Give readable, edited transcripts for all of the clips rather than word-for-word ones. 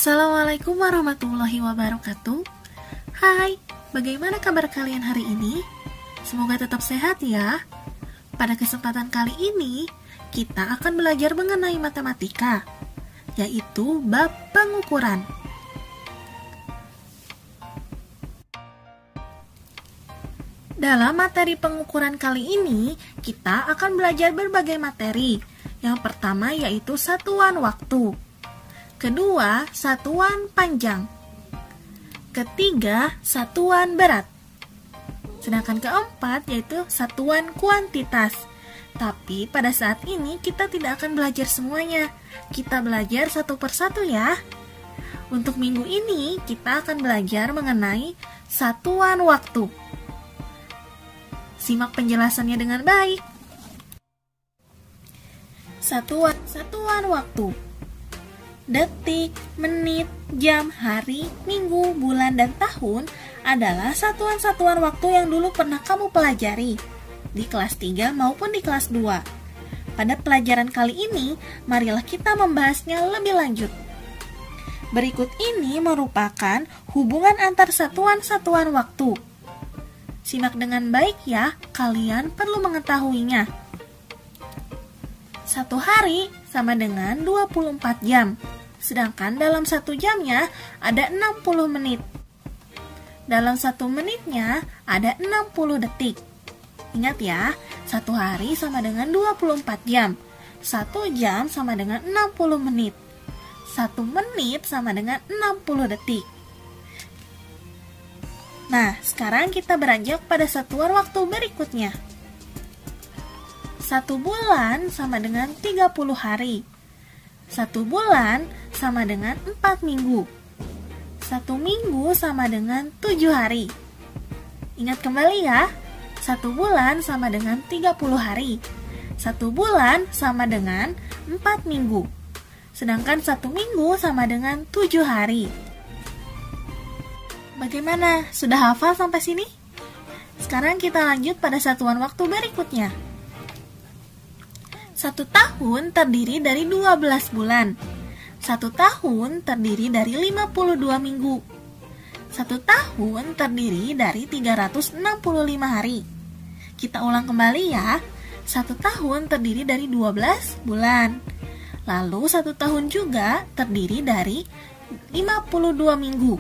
Assalamualaikum warahmatullahi wabarakatuh. Hai, bagaimana kabar kalian hari ini? Semoga tetap sehat ya. Pada kesempatan kali ini, kita akan belajar mengenai matematika, yaitu bab pengukuran. Dalam materi pengukuran kali ini, kita akan belajar berbagai materi. Yang pertama yaitu satuan waktu. Kedua, satuan panjang. Ketiga, satuan berat. Sedangkan keempat yaitu satuan kuantitas. Tapi pada saat ini kita tidak akan belajar semuanya. Kita belajar satu persatu ya. Untuk minggu ini kita akan belajar mengenai satuan waktu. Simak penjelasannya dengan baik. Satuan waktu. Detik, menit, jam, hari, minggu, bulan, dan tahun adalah satuan-satuan waktu yang dulu pernah kamu pelajari di kelas 3 maupun di kelas 2. Pada pelajaran kali ini, marilah kita membahasnya lebih lanjut. Berikut ini merupakan hubungan antar satuan-satuan waktu. Simak dengan baik ya, kalian perlu mengetahuinya. 1 hari sama dengan 24 jam. Sedangkan dalam 1 jamnya ada 60 menit. Dalam 1 menitnya ada 60 detik. Ingat ya, 1 hari sama dengan 24 jam. 1 jam sama dengan 60 menit. 1 menit sama dengan 60 detik. Nah, sekarang kita beranjak pada satuan waktu berikutnya. 1 bulan sama dengan 30 hari. 1 bulan sama dengan 4 minggu. 1 minggu sama dengan 7 hari. Ingat kembali ya, 1 bulan sama dengan 30 hari. 1 bulan sama dengan 4 minggu. Sedangkan 1 minggu sama dengan 7 hari. Bagaimana? Sudah hafal sampai sini? Sekarang kita lanjut pada satuan waktu berikutnya. 1 tahun terdiri dari 12 bulan. 1 tahun terdiri dari 52 minggu. 1 tahun terdiri dari 365 hari. Kita ulang kembali ya. 1 tahun terdiri dari 12 bulan. Lalu 1 tahun juga terdiri dari 52 minggu.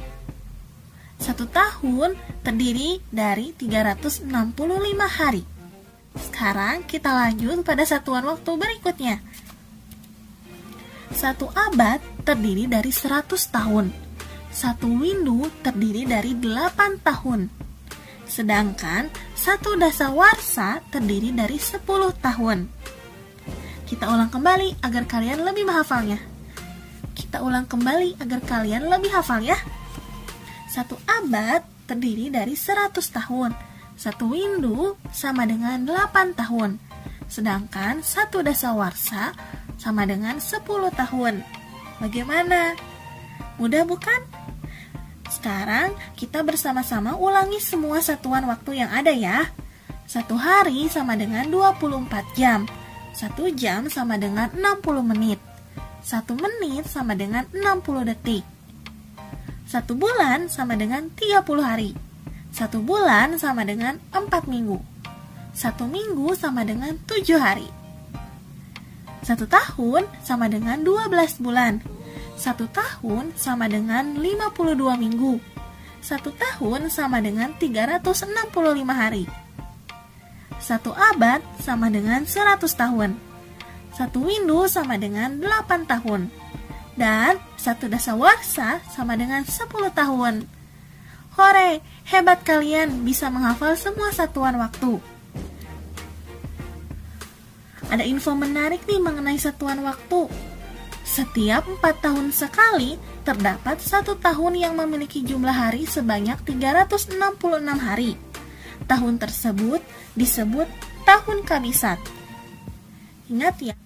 1 tahun terdiri dari 365 hari. Sekarang kita lanjut pada satuan waktu berikutnya. 1 abad terdiri dari 100 tahun. 1 windu terdiri dari 8 tahun. Sedangkan 1 dasawarsa terdiri dari 10 tahun. Kita ulang kembali agar kalian lebih menghafalnya. Kita ulang kembali agar kalian lebih hafal ya. 1 abad terdiri dari 100 tahun. 1 windu sama dengan 8 tahun. Sedangkan 1 dasawarsa sama dengan 10 tahun. Bagaimana? Mudah bukan? Sekarang kita bersama-sama ulangi semua satuan waktu yang ada ya. 1 hari sama dengan 24 jam. 1 jam sama dengan 60 menit. 1 menit sama dengan 60 detik. 1 bulan sama dengan 30 hari. 1 bulan sama dengan 4 minggu. 1 minggu sama dengan 7 hari. 1 tahun sama dengan 12 bulan. 1 tahun sama dengan 52 minggu. 1 tahun sama dengan 365 hari. 1 abad sama dengan 100 tahun. 1 windu sama dengan 8 tahun. Dan 1 dasawarsa sama dengan 10 tahun. Hore, hebat kalian bisa menghafal semua satuan waktu. Ada info menarik nih mengenai satuan waktu. Setiap 4 tahun sekali, terdapat 1 tahun yang memiliki jumlah hari sebanyak 366 hari. Tahun tersebut disebut tahun kabisat. Ingat ya,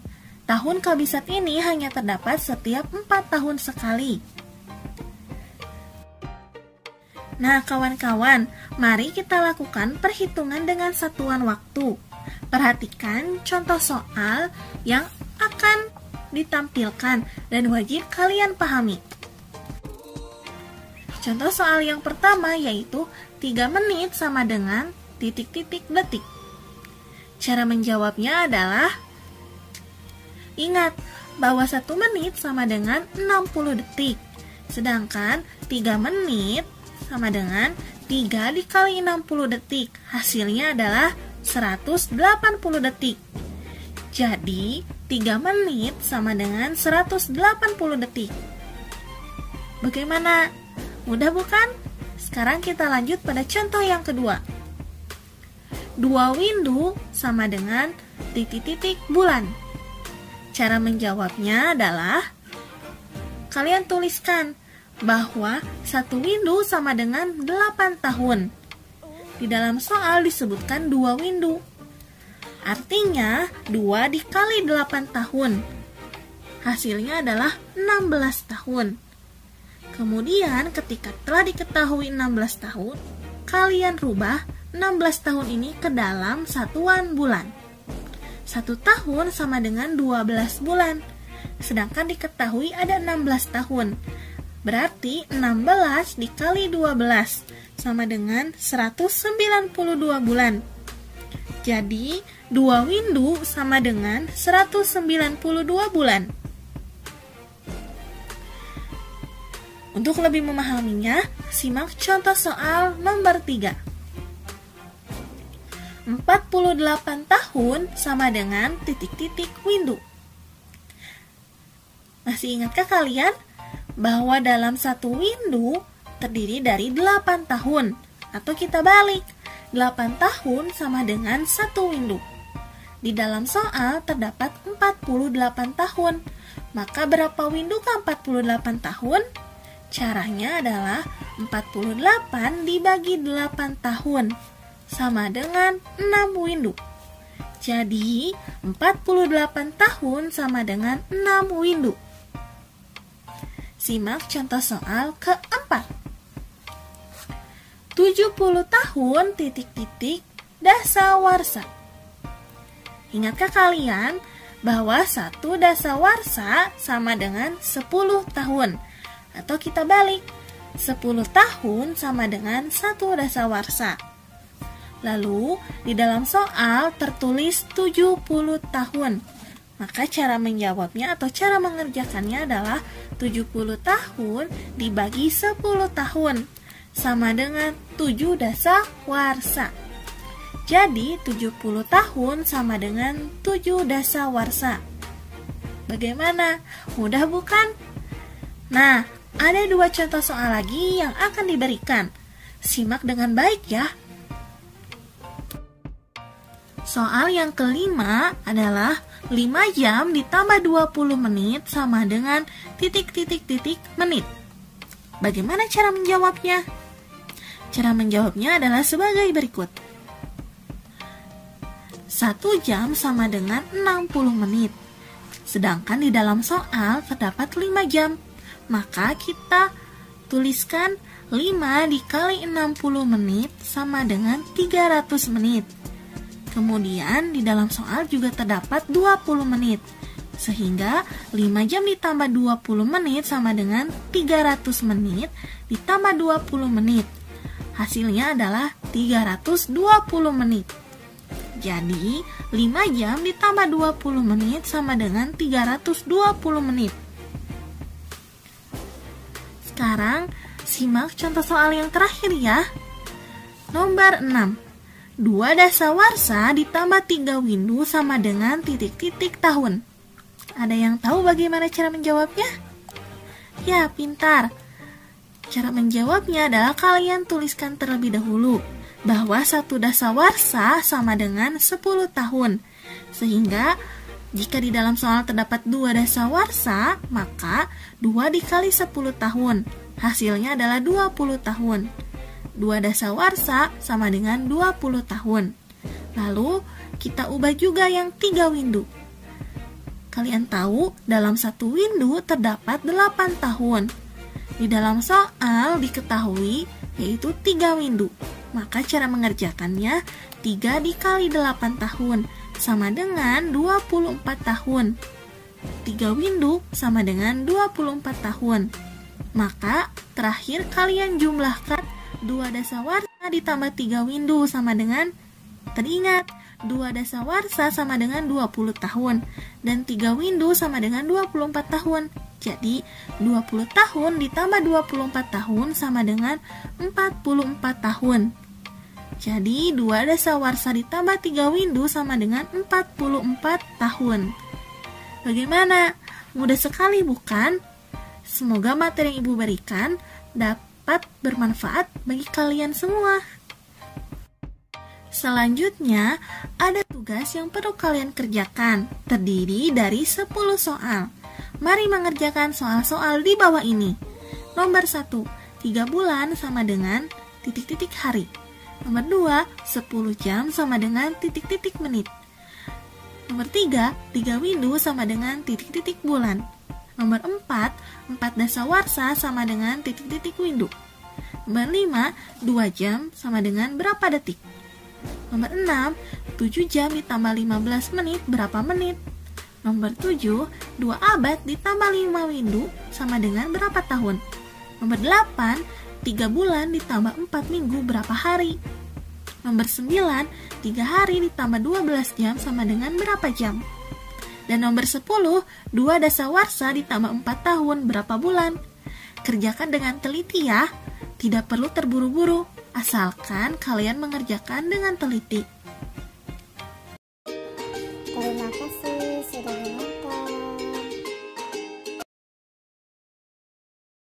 tahun kabisat ini hanya terdapat setiap 4 tahun sekali. Nah kawan-kawan, mari kita lakukan perhitungan dengan satuan waktu. Perhatikan contoh soal yang akan ditampilkan dan wajib kalian pahami. Contoh soal yang pertama yaitu 3 menit sama dengan titik-titik detik. Cara menjawabnya adalah, ingat bahwa 1 menit sama dengan 60 detik. Sedangkan 3 menit sama dengan 3 dikali 60 detik. Hasilnya adalah 180 detik. Jadi 3 menit sama dengan 180 detik. Bagaimana? Mudah bukan? Sekarang kita lanjut pada contoh yang kedua. 2 windu sama dengan titik-titik bulan. Cara menjawabnya adalah, kalian tuliskan bahwa 1 windu sama dengan 8 tahun. Di dalam soal disebutkan 2 windu. Artinya 2 dikali 8 tahun. Hasilnya adalah 16 tahun. Kemudian ketika telah diketahui 16 tahun, kalian rubah 16 tahun ini ke dalam satuan bulan. 1 tahun sama dengan 12 bulan. Sedangkan diketahui ada 16 tahun. Berarti 16 dikali 12 sama dengan 192 bulan. Jadi 2 windu sama dengan 192 bulan. Untuk lebih memahaminya, simak contoh soal nomor 3. 48 tahun sama dengan titik-titik windu. Masih ingatkah kalian bahwa dalam 1 windu terdiri dari 8 tahun? Atau kita balik, 8 tahun sama dengan 1 windu. Di dalam soal terdapat 48 tahun. Maka berapa windu ke 48 tahun? Caranya adalah 48 dibagi 8 tahun sama dengan 6 windu. Jadi 48 tahun sama dengan 6 windu. Simak contoh soal keempat. 70 tahun titik-titik dasawarsa. Ingatkah kalian bahwa 1 dasawarsa sama dengan 10 tahun? Atau kita balik, 10 tahun sama dengan 1 dasawarsa. Lalu, di dalam soal tertulis 70 tahun. Maka cara menjawabnya atau cara mengerjakannya adalah 70 tahun dibagi 10 tahun. Sama dengan 7 dasawarsa. Jadi, 70 tahun sama dengan 7 dasawarsa. Bagaimana? Mudah bukan? Nah, ada 2 contoh soal lagi yang akan diberikan. Simak dengan baik ya. Soal yang kelima adalah 5 jam ditambah 20 menit sama dengan titik-titik-titik menit. Bagaimana cara menjawabnya? Cara menjawabnya adalah sebagai berikut. 1 jam sama dengan 60 menit. Sedangkan di dalam soal terdapat 5 jam. Maka kita tuliskan 5 dikali 60 menit sama dengan 300 menit. Kemudian di dalam soal juga terdapat 20 menit. Sehingga 5 jam ditambah 20 menit sama dengan 300 menit ditambah 20 menit. Hasilnya adalah 320 menit. Jadi 5 jam ditambah 20 menit sama dengan 320 menit. Sekarang simak contoh soal yang terakhir ya. Nomor 6. 2 dasawarsa ditambah 3 windu sama dengan titik-titik tahun. Ada yang tahu bagaimana cara menjawabnya? Ya, pintar. Cara menjawabnya adalah kalian tuliskan terlebih dahulu bahwa 1 dasawarsa sama dengan 10 tahun. Sehingga jika di dalam soal terdapat 2 dasawarsa, maka 2 dikali 10 tahun. Hasilnya adalah 20 tahun. 2 dasawarsa sama dengan 20 tahun. Lalu kita ubah juga yang 3 windu. Kalian tahu dalam 1 windu terdapat 8 tahun. Di dalam soal diketahui yaitu 3 windu. Maka cara mengerjakannya 3 dikali 8 tahun sama dengan 24 tahun. 3 windu sama dengan 24 tahun. Maka terakhir kalian jumlahkan 2 dasawarsa ditambah 3 windu sama dengan, teringat 2 dasawarsa sama dengan 20 tahun dan 3 windu sama dengan 24 tahun. Jadi 20 tahun ditambah 24 tahun sama dengan 44 tahun. Jadi 2 dasawarsa ditambah 3 windu sama dengan 44 tahun. Bagaimana? Mudah sekali bukan? Semoga materi yang Ibu berikan dapat bermanfaat bagi kalian semua. Selanjutnya, ada tugas yang perlu kalian kerjakan, terdiri dari 10 soal. Mari mengerjakan soal-soal di bawah ini. Nomor 1, 3 bulan sama dengan titik-titik hari. Nomor 2, 10 jam sama dengan titik-titik menit. Nomor 3, 3 windu sama dengan titik-titik bulan. Nomor 4, 4 dasawarsa sama dengan titik-titik windu. Nomor 5, 2 jam sama dengan berapa detik. Nomor 6, 7 jam ditambah 15 menit berapa menit. Nomor 7, 2 abad ditambah 5 windu sama dengan berapa tahun. Nomor 8, 3 bulan ditambah 4 minggu berapa hari. Nomor 9, 3 hari ditambah 12 jam sama dengan berapa jam. Dan nomor 10, 2 dasawarsa ditambah 4 tahun berapa bulan. Kerjakan dengan teliti ya, tidak perlu terburu-buru, asalkan kalian mengerjakan dengan teliti.